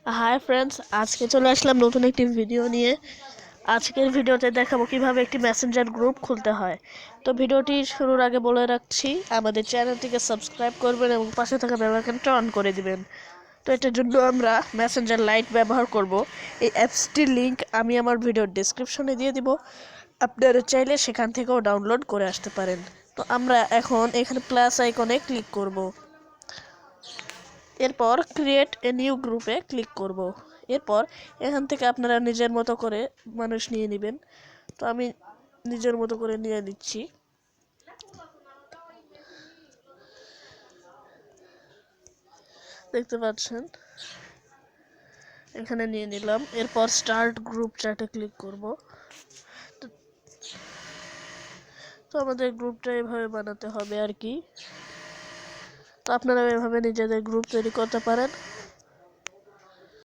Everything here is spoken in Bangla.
হাই ফ্রেন্ডস, আজকে চলে আসলাম নতুন একটি ভিডিও নিয়ে। আজকের ভিডিওতে দেখাবো কিভাবে একটি মেসেঞ্জার গ্রুপ খুলতে হয়। তো ভিডিওটি শুরুর আগে বলে রাখছি, আমাদের চ্যানেলটিকে সাবস্ক্রাইব করবেন এবং পাশে থাকা বেল আইকনটা অন করে দিবেন। তো এটার জন্য আমরা মেসেঞ্জার লাইট ব্যবহার করব। এই অ্যাপসটির লিংক আমি আমার ভিডিওর ডেসক্রিপশনে দিয়ে দিব, আপনারা চাইলে সেখান থেকেও ডাউনলোড করে আসতে পারেন। তো আমরা এখন এখানে প্লাস আইকনে ক্লিক করব। এরপর ক্রিয়েট এ নিউ গ্রুপে ক্লিক করব। এরপর এখান থেকে আপনারা নিজের মতো করে মানুষ নিয়ে নেবেন। তো আমি নিজের মতো করে নিয়ে নিচ্ছি। দেখতে পাচ্ছেন, এখানে নিয়ে নিলাম। এরপর স্টার্ট গ্রুপ চ্যাটে ক্লিক করব। তো আমাদের গ্রুপটা এভাবে বানাতে হবে আর কি। তো আপনারা এভাবে নিজেদের গ্রুপ তৈরি করতে পারেন।